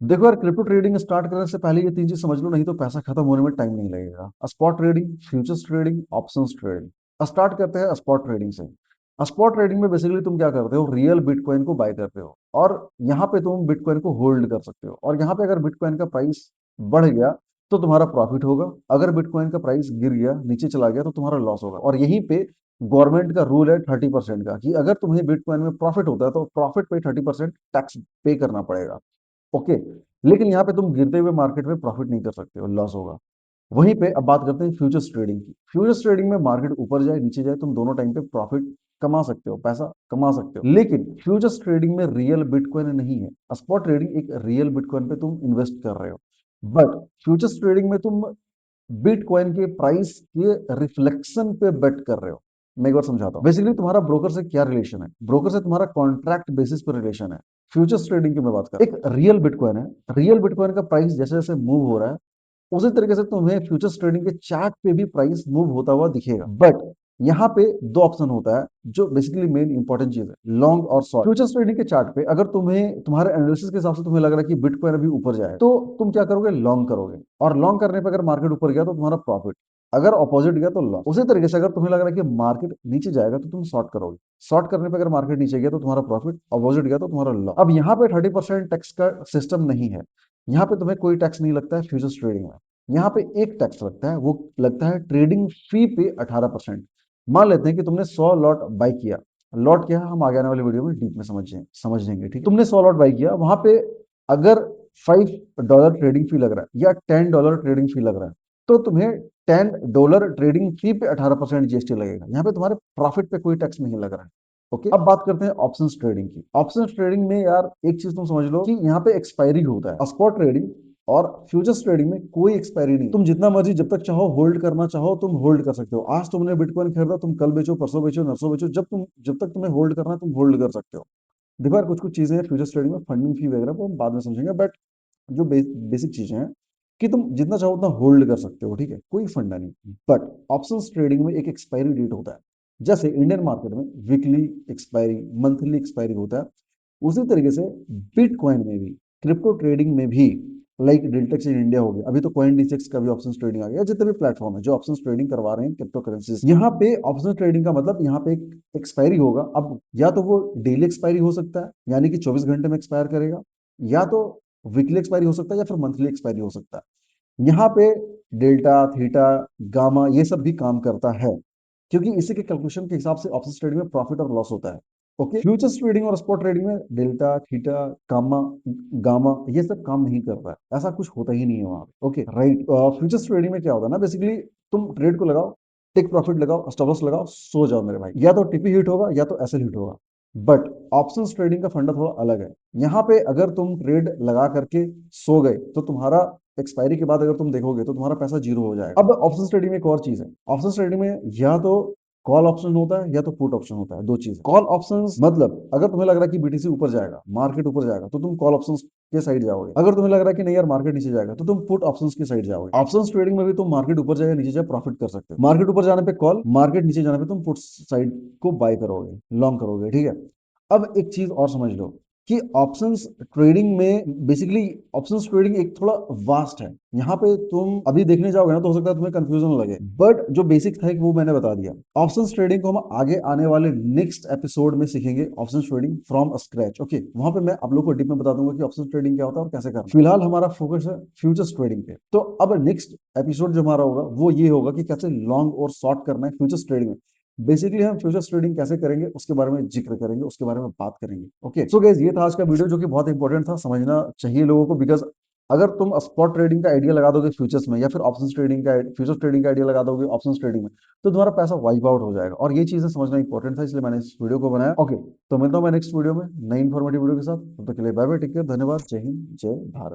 देखो यार, crypto trading start करने से पहले ये तीन चीज समझ लो, नहीं तो पैसा खत्म होने में टाइम नहीं लगेगा। Spot trading, futures trading, options trading. Start करते हैं स्पॉट ट्रेडिंग से। स्पॉट ट्रेडिंग में बेसिकली तुम क्या करते हो, रियल बिटकॉइन को बाय करते हो और यहाँ पे तुम बिटकॉइन को होल्ड कर सकते हो। और यहाँ पे अगर बिटकॉइन का प्राइस बढ़ गया तो तुम्हारा प्रॉफिट होगा, अगर बिटकॉइन का प्राइस गिर गया, नीचे चला गया, तो तुम्हारा लॉस होगा। और यहीं पे गवर्नमेंट का रूल है 30% का, कि अगर तुम्हें बिटकॉइन में प्रॉफिट होता है तो प्रॉफिट पे 30% टैक्स पे करना पड़ेगा। ओके। लेकिन यहाँ पे तुम गिरते हुए मार्केट में प्रॉफिट नहीं कर सकते हो, लॉस होगा। वहीं पे अब बात करते हैं फ्यूचर्स ट्रेडिंग की। फ्यूचर्स ट्रेडिंग में मार्केट ऊपर जाए नीचे जाए, तुम दोनों टाइम पे प्रॉफिट कमा सकते हो, पैसा कमा सकते हो। लेकिन फ्यूचर्स ट्रेडिंग में रियल बिटकॉइन नहीं है। स्पॉट ट्रेडिंग एक रियल बिटकॉइन पे तुम इन्वेस्ट कर रहे हो, बट फ्यूचर्स ट्रेडिंग में तुम बिटकॉइन के प्राइस के रिफ्लेक्शन पे बेट कर रहे हो। मैं एक बार समझाता हूँ। बेसिकली तुम्हारा ब्रोकर से क्या रिलेशन है, ब्रोकर से तुम्हारा कॉन्ट्रैक्ट बेसिस पर रिलेशन है। फ्यूचर्स ट्रेडिंग की मैं बात कर, एक रियल बिटकॉइन है, रियल बिटकॉइन का प्राइस जैसे जैसे मूव हो रहा है, उसी तरीके से तुम्हें फ्यूचर्स ट्रेडिंग के चार्ट पे भी प्राइस मूव होता हुआ दिखेगा। बट यहाँ पे दो ऑप्शन होता है, जो बेसिकली मेन इंपॉर्टेंट चीज है, लॉन्ग और शॉर्ट। फ्यूचर्स ट्रेडिंग के चार्ट पे अगर तुम्हें तुम्हारे एनालिसिस के हिसाब से तुम्हें लग रहा है कि बिटकॉइन अभी ऊपर जाए, तो तुम क्या करोगे, लॉन्ग करोगे। और लॉन्ग करने पे अगर मार्केट ऊपर गया तो तुम्हारा प्रॉफिट, अगर अपोजिट गया तो लॉस। उसी तरीके से अगर तुम्हें लग रहा है कि मार्केट नीचे जाएगा तो तुम शॉर्ट करोगे। शॉर्ट करने पे अगर मार्केट नीचे गया तो तुम्हारा प्रॉफिट, अपोजिट गया तो तुम्हारा लॉस। अब यहाँ पे 30% टैक्स का सिस्टम नहीं है। यहाँ पे तुम्हें कोई टैक्स नहीं लगता है फ्यूचर्स ट्रेडिंग में। यहाँ पे एक टैक्स लगता है, वो लगता है ट्रेडिंग फी पे 18%। मान लेते हैं कि तुमने 100 लॉट बाई किया। लॉट क्या है हम आगे आने वाले वीडियो में डीप में समझ लेंगे, ठीक है। तुमने 100 लॉट बाई किया, वहां पे अगर $5 ट्रेडिंग फी लग रहा है या $10 ट्रेडिंग फी लग रहा है, तो तुम्हें $10 ट्रेडिंग फी पे 18% जीएसटी लगेगा। यहाँ पे तुम्हारे प्रॉफिट पे कोई टैक्स नहीं लग रहा है। ओके, अब बात करते हैं ऑप्शंस ट्रेडिंग की। ऑप्शंस ट्रेडिंग में यार एक चीज तुम समझ लो कि यहाँ पे एक्सपायरी होता है। स्पॉट ट्रेडिंग और फ्यूचर्स ट्रेडिंग में कोई एक्सपायरी नहीं। तुम जितना मर्जी जब तक चाहो होल्ड करना चाहो तुम होल्ड कर सकते हो। आज तुमने बिटकॉइन खरीदा, तुम कल बेचो, परसों बेचो, नरसों बेचो, जब तक तुम्हें होल्ड करना है तुम होल्ड कर सकते हो। देखो यार, कुछ कुछ चीजें हैं फ्यूचर्स ट्रेडिंग में, फंडिंग फी वगैरह वो हम बाद में समझेंगे, बट जो बेसिक चीजें हैं कि तुम जितना चाहो उतना होल्ड कर सकते हो, ठीक है, कोई फंडा नहीं। बट ऑप्शंस ट्रेडिंग में एक एक्सपायरी डेट होता है। जैसे इंडियन मार्केट में वीकली एक्सपायरी, मंथली एक्सपायरी होता है, उसी तरीके से बिटकॉइन में भी, क्रिप्टो ट्रेडिंग में भी, लाइक डेल्टेक्स इन इंडिया हो गया, अभी तो कॉइन डिसेक्स का भी ऑप्शंस ट्रेडिंग आ गया। जितने भी प्लेटफॉर्म है जो ऑप्शंस ट्रेडिंग करवा रहे हैं क्रिप्टो करेंसीज, यहाँ पे ऑप्शंस ट्रेडिंग का मतलब यहाँ पे एक एक्सपायरी होगा। अब या तो वो डेली एक्सपायरी हो सकता है, यानी कि 24 घंटे में एक्सपायर करेगा, या तो वीकली एक्सपायरी हो सकता है, या फिर मंथली एक्सपायरी हो सकता है। यहाँ पे डेल्टा, थीटा, गामा ये सब भी काम करता है, क्योंकि इसी के कैलकुलेशन के हिसाब से ऑप्शन ट्रेडिंग में प्रॉफिट और लॉस होता है। ओके, फ्यूचर्स ट्रेडिंग और स्पॉट ट्रेडिंग में डेल्टा, थीटा, गामा, गामा ये सब काम नहीं करता है, ऐसा कुछ होता ही नहीं है वहां पे। Okay right. फ्यूचर्स ट्रेडिंग में क्या होता है ना, बेसिकली तुम ट्रेड को लगाओ, टेक प्रॉफिट लगाओ, स्टॉप लॉस लगाओ, सो जाओ मेरे भाई। या तो टीपी हिट होगा या तो एसएल हिट होगा। बट ऑप्शंस ट्रेडिंग का फंडा थोड़ा अलग है। यहाँ पे अगर तुम ट्रेड लगा करके सो गए तो तुम्हारा एक्सपायरी के बाद अगर तुम देखोगे तो तुम्हारा पैसा जीरो हो जाएगा। अब ऑप्शन ट्रेडिंग में एक और चीज है, ऑप्शन ट्रेडिंग में या तो कॉल ऑप्शन होता है या तो पुट ऑप्शन होता है, दो चीज। कॉल ऑप्शन मतलब अगर तुम्हें लग रहा है कि बीटीसी ऊपर जाएगा, मार्केट ऊपर जाएगा, तो तुम कॉल ऑप्शन के साइड जाओगे। अगर तुम्हें लग रहा है कि नहीं यार मार्केट नीचे जाएगा, तो तुम पुट ऑप्शंस की साइड जाओगे। ऑप्शंस ट्रेडिंग में भी तुम मार्केट ऊपर जाए नीचे जाए प्रॉफिट कर सकते हो। मार्केट ऊपर जाने पे कॉल, मार्केट नीचे जाने पे तुम पुट साइड को बाय करोगे, लॉन्ग करोगे, ठीक है। अब एक चीज और समझ लो कि ऑप्शंस ट्रेडिंग में बेसिकली, ऑप्शंस ट्रेडिंग एक थोड़ा वास्ट है। यहाँ पे तुम अभी देखने जाओगे ना तो हो सकता है तुम्हें कंफ्यूजन लगे, बट जो बेसिक था वो मैंने बता दिया। ऑप्शंस ट्रेडिंग को हम आगे आने वाले नेक्स्ट एपिसोड में सीखेंगे, options trading from scratch. Okay, वहां पे मैं आप लोग को डीप में बता दूंगा कि ऑप्शंस ट्रेडिंग क्या होता है और कैसे करना है। फिलहाल हमारा फोकस है फ्यूचर्स ट्रेडिंग पे। तो अब नेक्स्ट एपिसोड जो हमारा होगा वो ये होगा कि कैसे लॉन्ग और शॉर्ट करना है फ्यूचर्स ट्रेडिंग में। बेसिकली हम फ्यूचर्स ट्रेडिंग कैसे करेंगे उसके बारे में जिक्र करेंगे, उसके बारे में बात करेंगे। ओके सो गाइस, ये था आज का वीडियो जो कि बहुत इंपॉर्टेंट था, समझना चाहिए लोगों को। बिकॉज अगर तुम स्पॉट ट्रेडिंग का आइडिया लगा दोगे फ्यूचर्स में, या फिर ऑप्शंस ट्रेडिंग का, फ्यूचर्स ट्रेडिंग का आइडिया लगा दोगे ऑप्शंस ट्रेडिंग में, तो तुम्हारा पैसा वाइप आउट हो जाएगा। और ये चीजें समझना इंपॉर्टेंट था, इसलिए मैंने इस वीडियो को बनाया। ओके, तो मिलता हूं मैं नेक्स्ट वीडियो में नई इंफॉर्मेटिव वीडियो के साथ। तब तक के लिए बाय बाय, टेक केयर, धन्यवाद, जय हिंद, जय भारत।